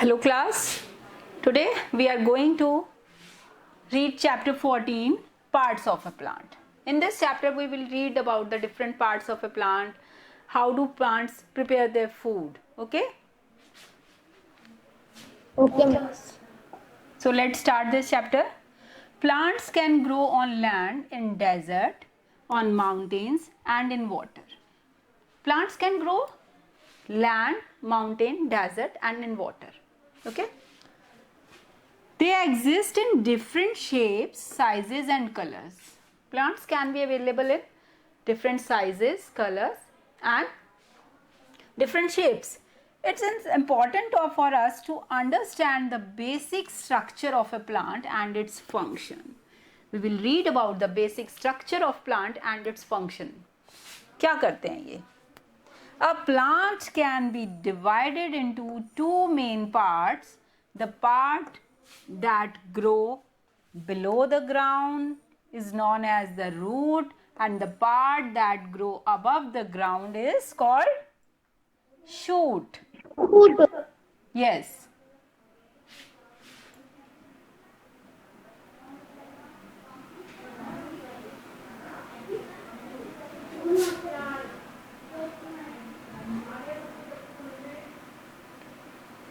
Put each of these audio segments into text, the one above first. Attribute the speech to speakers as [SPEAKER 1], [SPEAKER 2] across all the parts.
[SPEAKER 1] Hello class, today we are going to read chapter 14, parts of a plant. In this chapter we will read about the different parts of a plant, how do plants prepare their food, okay?
[SPEAKER 2] Okay.
[SPEAKER 1] So let's start this chapter. Plants can grow on land, in desert, on mountains and in water. Plants can grow land, mountain, desert and in water. Okay? They exist in different shapes, sizes and colors. Plants can be available in different sizes, colors and different shapes. It's important for us to understand the basic structure of a plant and its function. We will read about the basic structure of plant and its function. क्या करते हैं ये? A plant can be divided into two main parts. The part that grow below the ground is known as the root, and the part that grow above the ground is called shoot.
[SPEAKER 2] Food.
[SPEAKER 1] Yes.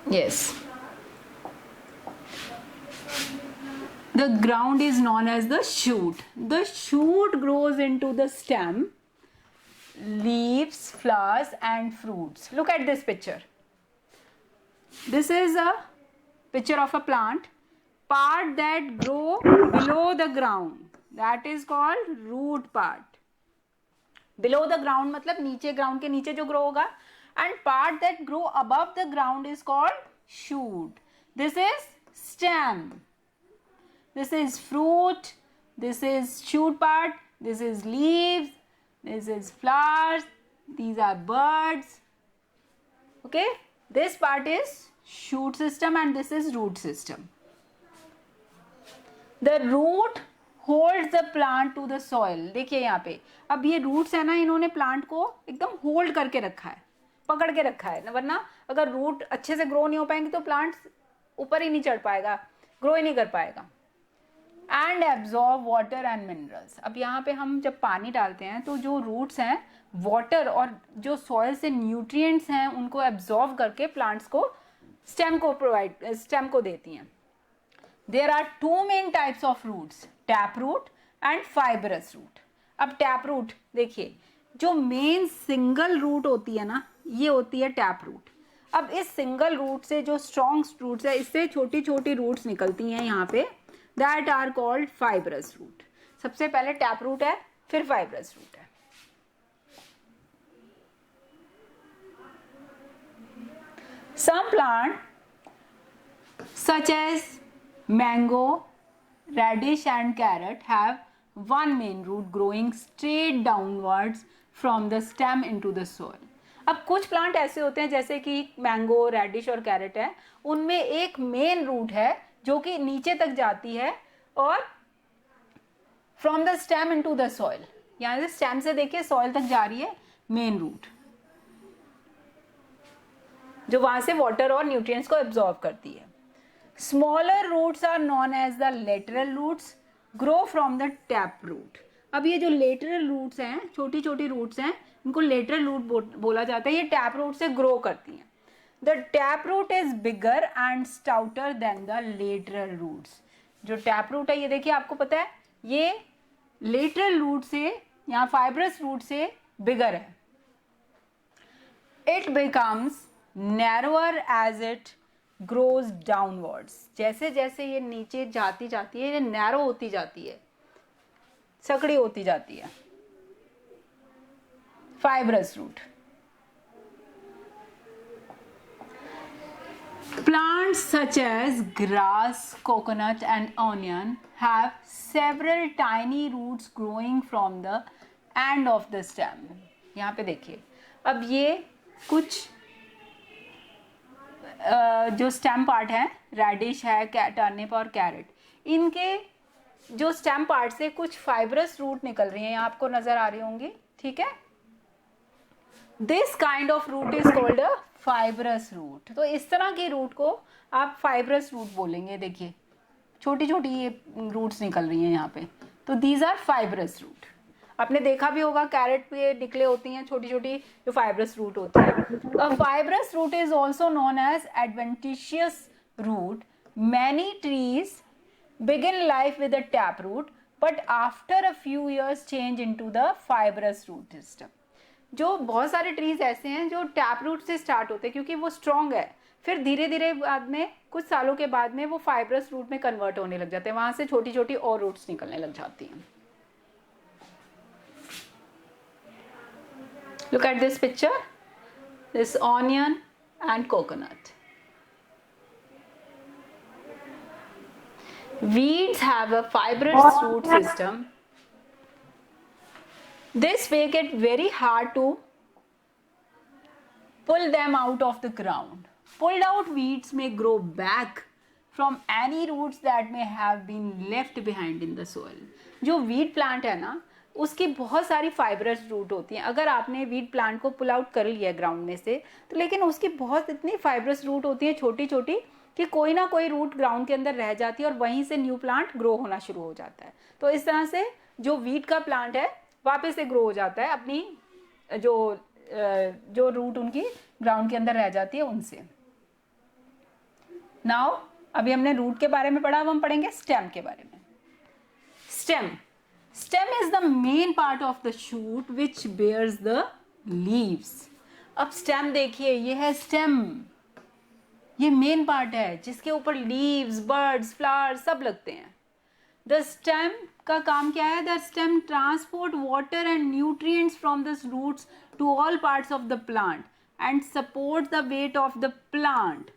[SPEAKER 1] Yes. The ground is known as the shoot. The shoot grows into the stem, leaves, flowers and fruits. Look at this picture. This is a picture of a plant. Part that grow below the ground, that is called root part. Below the ground मतलब नीचे ground के नीचे जो grow होगा, and part that grow above the ground is called shoot. This is stem. This is fruit, this is shoot part, this is leaves, this is flowers, these are birds. Okay, this part is shoot system and this is root system. The root holds the plant to the soil. देखिए यहाँ पे अब ये roots है ना, इन्होंने plant को एकदम hold करके रखा है, पकड़ के रखा है, वरना अगर root अच्छे से grow नहीं हो पाएंगे तो plant ऊपर ही नहीं चढ़ पाएगा, grow ही नहीं कर पाएगा. And absorb water and minerals. अब यहाँ पे हम जब पानी डालते हैं तो जो roots हैं water और जो soil से nutrients हैं उनको absorb करके plants को stem को देती हैं. There are two main types of roots, taproot and fibrous root. अब taproot देखिए, जो main single root होती है ना, ये होती है taproot. अब इस single root से जो strong roots है, इससे छोटी छोटी roots निकलती हैं यहाँ पे, that are called fibrous root. सबसे पहले taproot है, फिर fibrous root है. Some plant such as mango, radish and carrot have one main root growing straight downwards from the stem into the soil. अब कुछ प्लांट ऐसे होते हैं जैसे कि मैंगो, रेडिश और कैरेट है, उनमें एक मेन रूट है जो कि नीचे तक जाती है और from the stem into the soil, यहाँ से स्टेम से देखिए सॉइल तक जा रही है मेन रूट, जो वहां से वाटर और न्यूट्रिएंट्स को एब्जॉर्ब करती है. Smaller roots are known as the lateral roots, grow from the tap root. अब ये जो lateral roots हैं, छोटी छोटी roots हैं, इनको lateral root बोला जाता है. ये tap root से grow करती हैं. The tap root is bigger and stouter than the lateral roots. जो tap root है ये देखिए आपको पता है ये lateral root से यहाँ fibrous root से bigger है. It becomes narrower as it grows downwards. जैसे जैसे ये नीचे जाती जाती है ये नैरो होती जाती है, सकड़ी होती जाती है. Fibrous root. Plants such as grass, coconut and onion have several tiny roots growing from the end of the stem. यहाँ पे देखिए अब ये कुछ जो स्टेम पार्ट है, रेडिश है, टर्निप और कैरेट, इनके जो स्टेम पार्ट से कुछ फाइब्रस रूट निकल रही हैं, यहाँ आपको नजर आ रही होंगी, ठीक है. This kind of root is called a fibrous root. तो इस तरह की रूट को आप फाइब्रस रूट बोलेंगे। देखिए छोटी छोटी ये रूट्स निकल रही हैं यहाँ पे, तो दीज आर फाइब्रस रूट। आपने देखा भी होगा कैरेट पे निकले होती हैं छोटी छोटी जो फाइब्रस रूट होती है। Fibrous root is also known as adventitious root. Many trees begin life with a tap root but after a few years change into the fibrous root system। जो बहुत सारे ट्रीज ऐसे हैं जो टैप रूट से start होते हैं क्योंकि वो स्ट्रॉन्ग है, फिर धीरे धीरे बाद में कुछ सालों के बाद में वो फाइब्रस रूट में कन्वर्ट होने लग जाते हैं, वहां से छोटी छोटी और रूट्स निकलने लग जाती हैं। Look at this picture, this onion and coconut. Weeds have a fibrous root system. This make it very hard to pull them out of the ground. Pulled out weeds may grow back from any roots that may have been left behind in the soil. जो weed plant है ना उसकी बहुत सारी fibrous root होती हैं। अगर आपने वीड प्लांट को पुल आउट कर लिया ग्राउंड में से तो लेकिन उसकी बहुत इतनी फाइब्रस रूट होती है छोटी छोटी कि कोई ना कोई रूट ग्राउंड के अंदर रह जाती है और वहीं से न्यू प्लांट ग्रो होना शुरू हो जाता है। तो इस तरह से जो वीड का प्लांट है वापस से ग्रो हो जाता है अपनी जो रूट उनकी ग्राउंड के अंदर रह जाती है उनसे। नाउ अभी हमने रूट के बारे में पढ़ा, अब हम पढ़ेंगे स्टेम के बारे में। Stem is the main part of the shoot which bears the leaves. अब स्टेम देखिए, ये है स्टेम, ये मेन पार्ट है जिसके ऊपर लीव्स, बर्ड्स, फ्लावर्स सब लगते हैं। द स्टेम का काम क्या है? The stem transport water and nutrients from the roots to all parts of the plant and support the weight of the plant.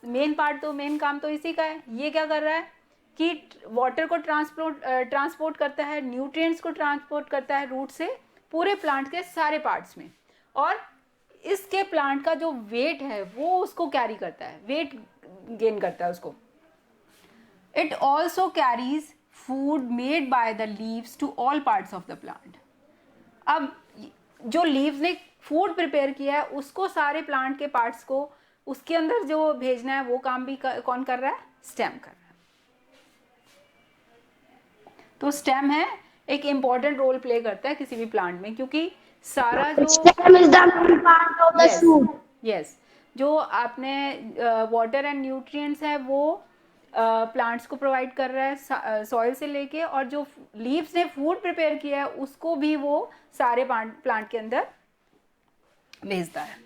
[SPEAKER 1] Main part तो मेन काम तो इसी का है। ये क्या कर रहा है कि वाटर को ट्रांसपोर्ट करता है, न्यूट्रिएंट्स को ट्रांसपोर्ट करता है रूट से पूरे प्लांट के सारे पार्ट्स में, और इसके प्लांट का जो वेट है वो उसको कैरी करता है, वेट गेन करता है उसको। It also carries food made by the leaves to all parts of the plant. अब जो लीव्स ने फूड प्रिपेयर किया है उसको सारे प्लांट के पार्ट्स को उसके अंदर जो भेजना है वो काम भी कौन कर रहा है? स्टेम कर रहा है। तो स्टेम है एक इंपॉर्टेंट रोल प्ले करता है किसी भी प्लांट में, क्योंकि सारा जो
[SPEAKER 2] stem is the main part of the shoot.
[SPEAKER 1] Yes जो आपने वाटर एंड न्यूट्रिएंट्स है वो प्लांट्स को प्रोवाइड कर रहा है सॉइल से लेके, और जो लीव्स ने फूड प्रिपेयर किया है उसको भी वो सारे प्लांट के अंदर भेजता है।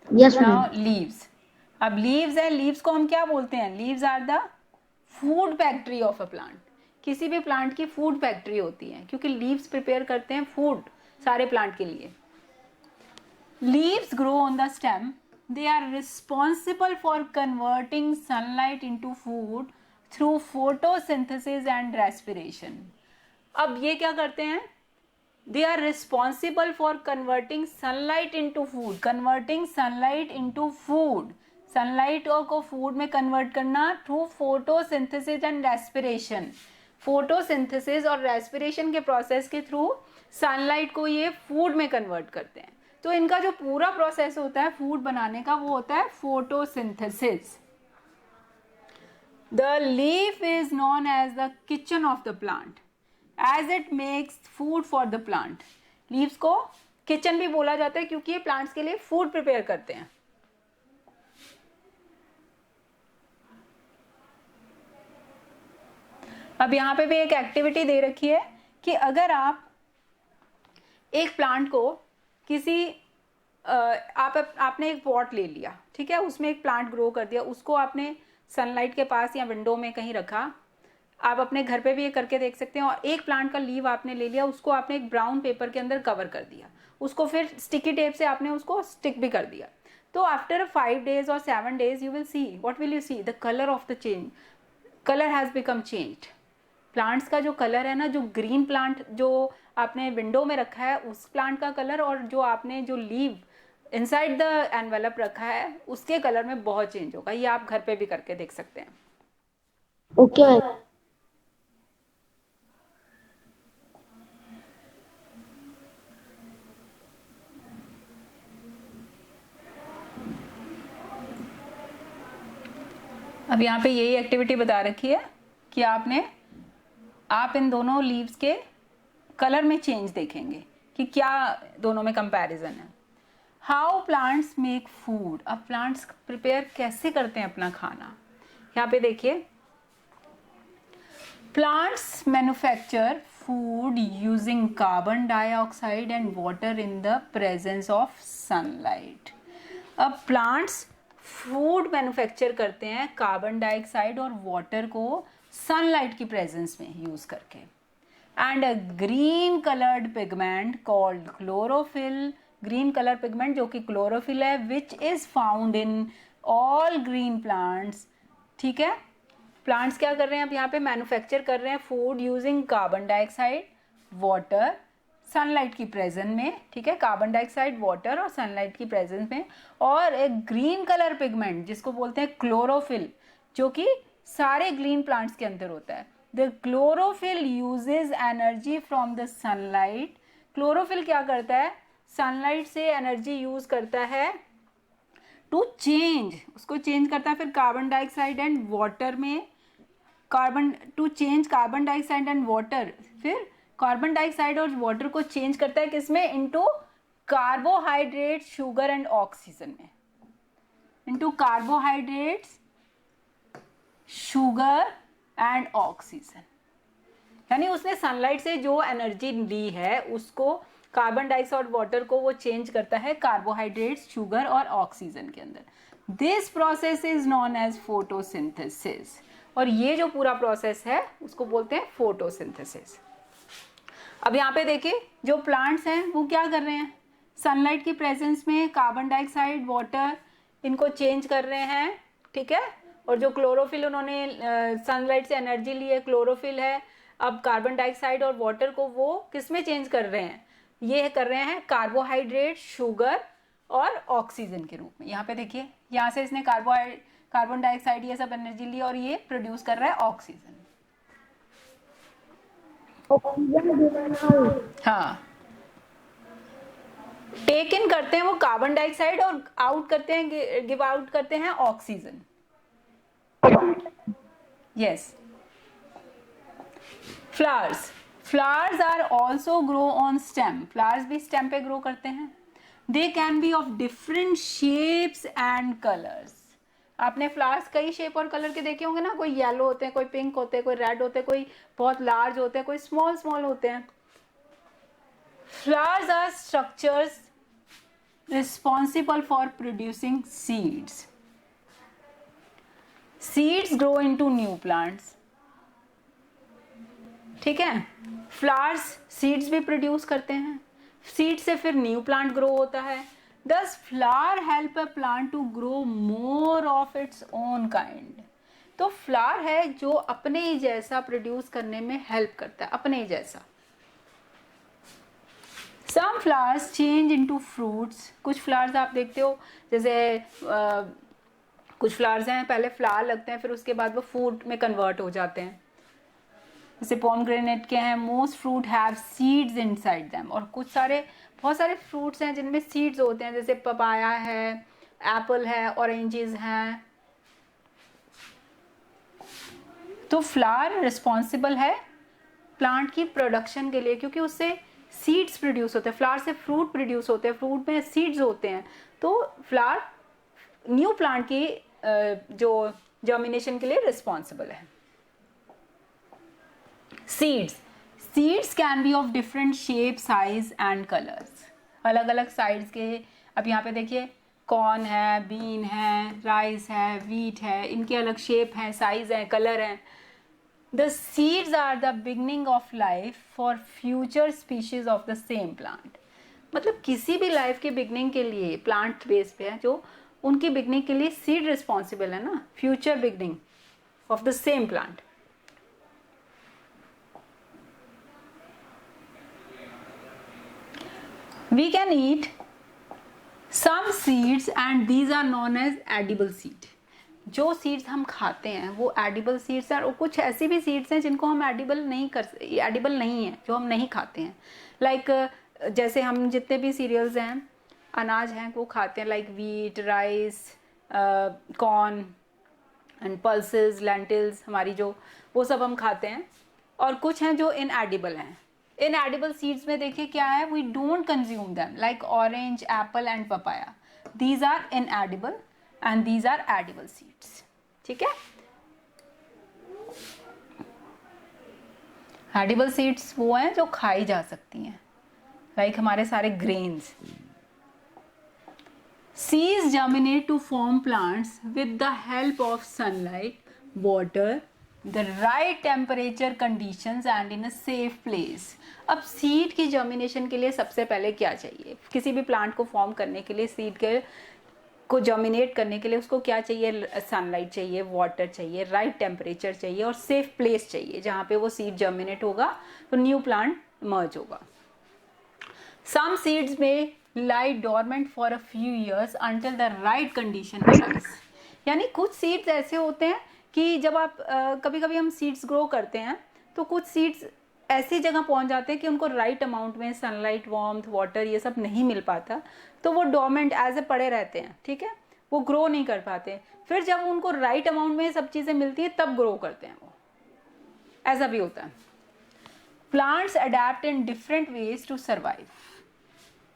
[SPEAKER 2] Yes,
[SPEAKER 1] now
[SPEAKER 2] ma'am.
[SPEAKER 1] लीव्स, अब लीव्स है, लीव्स को हम क्या बोलते हैं? Leaves are the food factory of a plant. किसी भी प्लांट की फूड फैक्ट्री होती है क्योंकि लीव्स प्रिपेयर करते हैं फूड सारे प्लांट के लिए। Leaves grow on the stem, they are responsible for converting sunlight into food through photosynthesis and respiration। अब ये क्या करते हैं? they are responsible for converting sunlight into food, converting sunlight into food, sunlight को food में convert करना through photosynthesis and respiration. Photosynthesis और respiration के प्रोसेस के थ्रू सनलाइट को ये फूड में कन्वर्ट करते हैं। तो इनका जो पूरा प्रोसेस होता है फूड बनाने का वो होता है photosynthesis. The leaf is known as the kitchen of the plant as it makes food for the plant. Leaves को किचन भी बोला जाता है क्योंकि ये प्लांट्स के लिए फूड प्रिपेयर करते हैं। अब यहाँ पे भी एक एक्टिविटी दे रखी है कि अगर आप एक प्लांट को किसी आपने एक पॉट ले लिया, ठीक है, उसमें एक प्लांट ग्रो कर दिया, उसको आपने सनलाइट के पास या विंडो में कहीं रखा। आप अपने घर पे भी ये करके देख सकते हैं। और एक प्लांट का लीव आपने ले लिया, उसको आपने एक ब्राउन पेपर के अंदर कवर कर दिया, उसको फिर स्टिकी टेप से आपने उसको स्टिक भी कर दिया। तो आफ्टर 5 days और 7 days you will see, what will you see? The colour of the change, colour has become changed. Plants का जो कलर है ना, जो ग्रीन प्लांट जो आपने विंडो में रखा है उस प्लांट का कलर, और जो आपने जो लीव इनसाइड द एनवेलप रखा है उसके कलर में बहुत चेंज होगा। ये आप घर पे भी करके देख सकते हैं।
[SPEAKER 2] Okay, ma'am.
[SPEAKER 1] अब यहाँ पे यही एक्टिविटी बता रखी है कि आप इन दोनों लीव्स के कलर में चेंज देखेंगे कि क्या दोनों में कंपैरिजन है। हाउ प्लांट्स मेक फूड, अब प्लांट्स प्रिपेयर कैसे करते हैं अपना खाना। यहाँ पे देखिए, plants manufacture food using carbon dioxide and water in the presence of sunlight. अब प्लांट्स फूड मैन्युफैक्चर करते हैं कार्बन डाइऑक्साइड और वाटर को सनलाइट की प्रेजेंस में यूज करके। And a green coloured pigment called chlorophyll, green colour pigment जो कि क्लोरोफिल है, which is found in all green plants. ठीक है, प्लांट्स क्या कर रहे हैं अब यहाँ पे, मैन्युफैक्चर कर रहे हैं food using carbon dioxide, water, sunlight की प्रेजेंस में। ठीक है, कार्बन डाइऑक्साइड, वाटर और सनलाइट की प्रेजेंस में। और एक ग्रीन कलर पिगमेंट जिसको बोलते हैं क्लोरोफिल, जो कि सारे ग्रीन प्लांट्स के अंदर होता है। The chlorophyll uses energy from the sunlight. Chlorophyll क्या करता है, सनलाइट से एनर्जी यूज करता है टू चेंज, उसको चेंज करता है फिर कार्बन डाइऑक्साइड एंड वाटर में, to change carbon dioxide and water, फिर कार्बन डाइऑक्साइड और वाटर को चेंज करता है किसमें, into carbohydrate, sugar and oxygen में, into carbohydrates, sugar and oxygen. यानी उसने सनलाइट से जो एनर्जी ली है उसको कार्बन डाइऑक्साइड वाटर को वो चेंज करता है कार्बोहाइड्रेट्स, शुगर और ऑक्सीजन के अंदर। This process is known as photosynthesis, और ये जो पूरा प्रोसेस है उसको बोलते हैं फोटोसिंथेसिस। अब यहाँ पे देखिए, जो प्लांट्स हैं वो क्या कर रहे हैं, सनलाइट की प्रेजेंस में कार्बन डाइऑक्साइड, वाटर, इनको चेंज कर रहे हैं। ठीक है, और जो क्लोरोफिल उन्होंने सनलाइट से एनर्जी ली है, क्लोरोफिल है, अब कार्बन डाइऑक्साइड और वाटर को वो किस में चेंज कर रहे हैं, ये कर रहे हैं कार्बोहाइड्रेट, शुगर और ऑक्सीजन के रूप में। यहाँ पे देखिए, यहाँ से इसने कार्बन डाइऑक्साइड ये सब एनर्जी ली और ये प्रोड्यूस कर रहा है ऑक्सीजन। हाँ, टेक इन करते हैं वो कार्बन डाइऑक्साइड और आउट करते हैं, गिव आउट करते हैं oxygen. Yes, flowers are also grow on stem, flowers भी स्टेम पे ग्रो करते हैं। They can be of different shapes and colours. आपने फ्लावर्स कई शेप और कलर के देखे होंगे ना, कोई येलो होते हैं, कोई पिंक होते हैं, कोई रेड होते हैं, कोई बहुत लार्ज होते हैं, कोई स्मॉल स्मॉल होते हैं। Flowers are structures responsible for producing seeds. Seeds grow into new plants. ठीक है, फ्लावर्स सीड्स भी प्रोड्यूस करते हैं, सीड से फिर न्यू प्लांट ग्रो होता है। This flower help a plant to grow more of its own kind. तो फ्लावर है जो अपने ही जैसा प्रोड्यूस करने में हेल्प करता है, अपने ही जैसा। Some flowers change into fruits, कुछ फ्लावर्स आप देखते हो जैसे कुछ फ्लावर्स हैं पहले फ्लावर लगते हैं फिर उसके बाद वो फ्रूट में कन्वर्ट हो जाते हैं, जैसे पोमग्रेनेट के हैं। Most fruit have seeds inside them, और बहुत सारे फ्रूट्स हैं जिनमें सीड्स होते हैं, जैसे पपाया है, एप्पल है, ऑरेंजेस हैं। तो फ्लावर रिस्पॉन्सिबल है प्लांट की प्रोडक्शन के लिए, क्योंकि उससे सीड्स प्रोड्यूस होते हैं, फ्लावर से फ्रूट प्रोड्यूस होते हैं, फ्रूट में सीड्स होते हैं। तो फ्लावर न्यू प्लांट की जो जर्मिनेशन के लिए रिस्पॉन्सिबल है। Seeds can be of different shape, size and colours, अलग अलग साइज के। अब यहाँ पे देखिए, कॉर्न है, बीन है, राइस है, व्हीट है, इनके अलग शेप हैं, साइज हैं, कलर हैं। The seeds are the beginning of life for future species of the same plant. मतलब किसी भी लाइफ के बिगनिंग के लिए प्लांट बेस पे है, जो उनकी बिगनिंग के लिए सीड रिस्पॉन्सिबल है ना, future beginning of the same plant. We can eat some seeds and these are known as edible seed. जो सीड्स हम खाते हैं वो एडिबल सीड्स हैं, और कुछ ऐसी भी सीड्स हैं जिनको हम एडिबल नहीं है, जो हम नहीं खाते हैं। लाइक जैसे हम जितने भी सीरियल्स हैं, अनाज हैं, वो खाते हैं, like wheat, rice, corn, and pulses, lentils हमारी जो वो सब हम खाते हैं, और कुछ हैं जो इनएडिबल हैं. इनएडिबल सीड्स में देखिए क्या है, we don't consume them, like orange, apple and papaya. These are inedible and these are edible seeds. ठीक है. एडिबल सीड्स वो हैं जो खाई जा सकती हैं, लाइक हमारे सारे grains. Seeds germinate to form plants with the help of sunlight, water, the right temperature conditions and in a safe place. अब सीड की जर्मिनेशन के लिए सबसे पहले क्या चाहिए, किसी भी प्लांट को फॉर्म करने के लिए, सीड के को जर्मिनेट करने के लिए उसको क्या चाहिए, सनलाइट चाहिए, वाटर चाहिए, राइट टेम्परेचर चाहिए और सेफ प्लेस चाहिए जहाँ पे वो सीड जर्मिनेट होगा तो न्यू प्लांट इमर्ज होगा. Some seeds may lie dormant for a few years until the right condition arise. यानी कुछ सीड्स ऐसे होते हैं कि जब आप कभी कभी हम सीड्स ग्रो करते हैं तो कुछ सीड्स ऐसी जगह पहुंच जाते हैं कि उनको राइट अमाउंट में सनलाइट, वार्मथ, वाटर ये सब नहीं मिल पाता, तो वो डोरमेंट एज ए पड़े रहते हैं. ठीक है, वो ग्रो नहीं कर पाते. फिर जब उनको राइट अमाउंट में सब चीज़ें मिलती हैं तब ग्रो करते हैं वो. ऐसा भी होता है. Plants adapt in different ways to survive.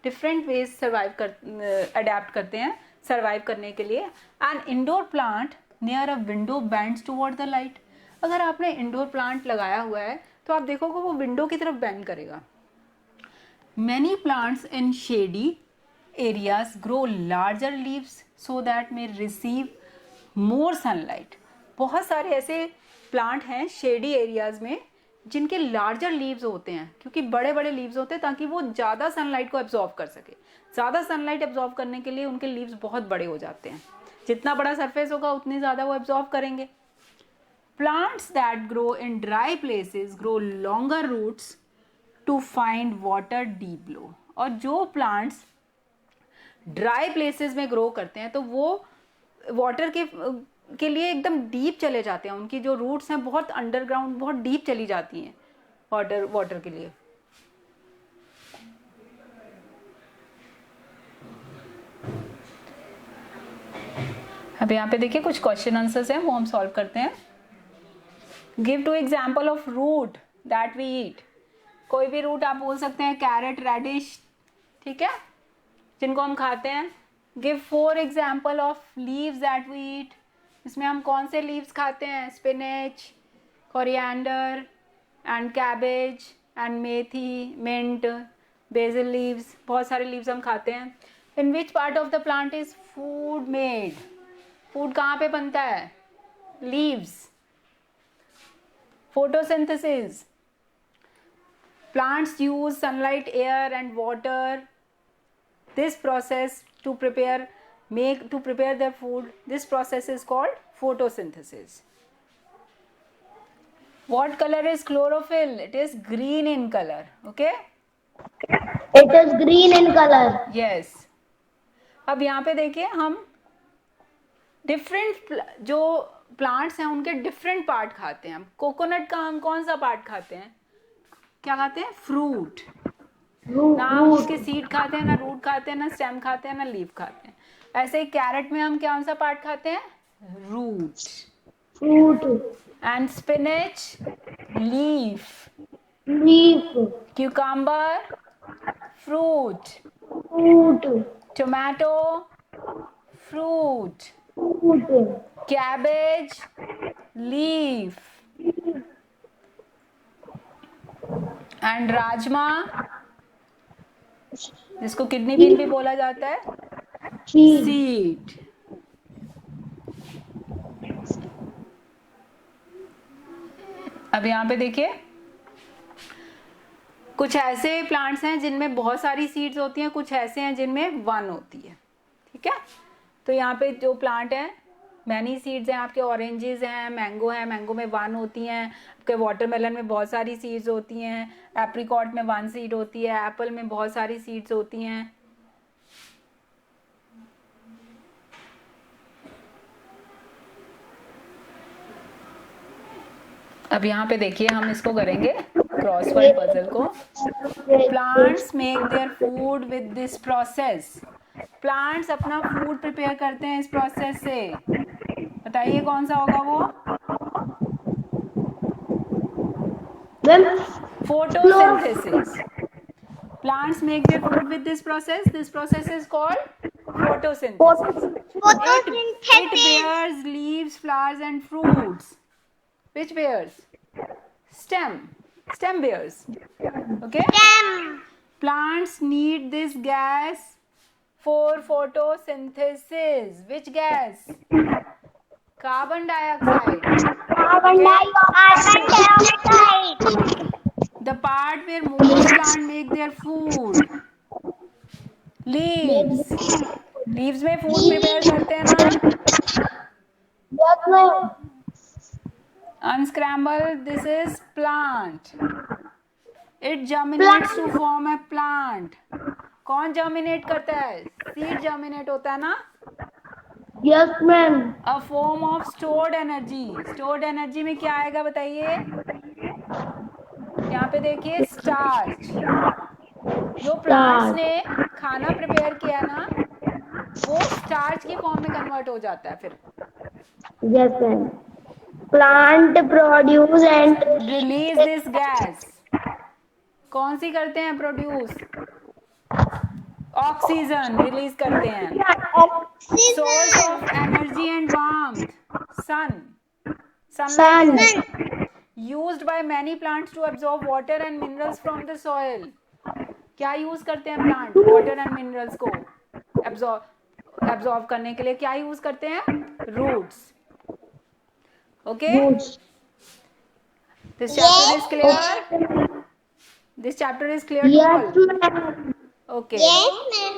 [SPEAKER 1] Different ways adapt करते हैं सर्वाइव करने के लिए. And indoor plant near a window bends toward the light. अगर आपने इंडोर प्लांट लगाया हुआ है तो आप देखोगे वो विंडो की तरफ बेंड करेगा. Many plants in shady areas grow larger leaves so that may receive more sunlight. बहुत सारे ऐसे प्लांट हैं शेडी एरियाज में जिनके लार्जर लीव्स होते हैं, क्योंकि बड़े बड़े लीव्स होते हैं ताकि वो ज़्यादा सनलाइट को एब्जॉर्ब कर सके. ज़्यादा सनलाइट एब्जॉर्ब करने के लिए उनके लीव्स बहुत बड़े हो जाते हैं. जितना बड़ा सरफेस होगा उतनी ज़्यादा वो एब्जॉर्ब करेंगे. Plants that grow in dry places grow longer roots to find water deep below. और जो प्लांट्स ड्राई प्लेसेस में ग्रो करते हैं तो वो वाटर के लिए एकदम डीप चले जाते हैं. उनकी जो रूट्स हैं बहुत अंडरग्राउंड, बहुत डीप चली जाती हैं वाटर के लिए. अब यहाँ पे देखिए कुछ क्वेश्चन आंसर्स हैं वो हम सॉल्व करते हैं. Give two example of root that we eat. कोई भी रूट आप बोल सकते हैं, कैरेट, रेडिश, ठीक है, जिनको हम खाते हैं. Give 4 example of leaves that we eat. इसमें हम कौन से लीव्स खाते हैं, spinach, coriander and cabbage and methi, mint, basil leaves, बहुत सारे लीव्स हम खाते हैं. In which part of the plant is food made. Food कहाँ पे बनता है, leaves. Photosynthesis. Plants use sunlight, air and water. This process to prepare their food. This process is called photosynthesis. What color is chlorophyll? It is green in color. Okay?
[SPEAKER 2] It is green in color.
[SPEAKER 1] Yes. अब यहाँ पे देखिए हम different जो plants हैं उनके different part खाते हैं. हम कोकोनट का हम कौन सा पार्ट खाते हैं, क्या खाते हैं, फ्रूट. ना हम उसके सीड खाते हैं, ना रूट खाते हैं, ना स्टेम खाते हैं, ना लीफ खाते हैं. ऐसे ही कैरेट में हम कौन सा पार्ट खाते हैं, root. And spinach, leaf. Cucumber, fruit. Tomato, fruit. Cabbage, leaf. And rajma, जिसको किडनी बीन भी बोला जाता है, सीड. अब यहाँ पे देखिए कुछ ऐसे प्लांट्स हैं जिनमें बहुत सारी सीड्स होती हैं, कुछ ऐसे हैं जिनमें 1 होती है. ठीक है, तो यहाँ पे जो प्लांट है मैनी सीड्स हैं. आपके ऑरेंजेस हैं, मैंगो है, मैंगो में 1 होती हैं. आपके वाटरमेलन में बहुत सारी सीड्स होती हैं. एप्रिकॉट में 1 सीड होती है. एप्पल में बहुत सारी सीड्स होती हैं. अब यहाँ पे देखिए हम इसको करेंगे क्रॉसवर्ड पजल को. Plants make their food with this process. Plants अपना फूड प्रिपेयर करते हैं इस प्रोसेस से. बताइए कौन सा होगा वो?
[SPEAKER 2] Ma'am
[SPEAKER 1] Photosynthesis. Plants make their food with this process. This process is called photosynthesis. It bears leaves, flowers, and fruits. Which bears? Stem. Stem bears. Okay. Plants need this gas for photosynthesis. Which gas? Carbon dioxide.
[SPEAKER 2] Carbon dioxide.
[SPEAKER 1] The part where most plants make their food. Leaves. Leaves में food prepare करते हैं ना?
[SPEAKER 2] Yes, ma'am.
[SPEAKER 1] Unscramble. This is plant. It germinates to form a plant. कौन germinate करता है? Seed germinate होता है ना?
[SPEAKER 2] Yes, ma'am.
[SPEAKER 1] A form of stored energy. Stored energy में क्या आएगा बताइए? यहाँ पे देखिए starch. जो plants ने खाना prepare किया ना, वो starch की form में convert हो जाता है फिर.
[SPEAKER 2] Yes, ma'am. Plant produce and
[SPEAKER 1] Release this gas. कौन सी करते हैं प्रोड्यूस? ऑक्सीजन रिलीज करते हैं. Source of energy and warmth. Sun. Sunlight used by many plants to absorb water and minerals from the soil. क्या यूज करते हैं plant water and minerals को absorb करने के लिए? क्या यूज करते हैं? Roots. Okay, this chapter is clear? This chapter is clear to all?
[SPEAKER 2] yes, ma'am.
[SPEAKER 1] Okay.
[SPEAKER 2] Yes, ma'am.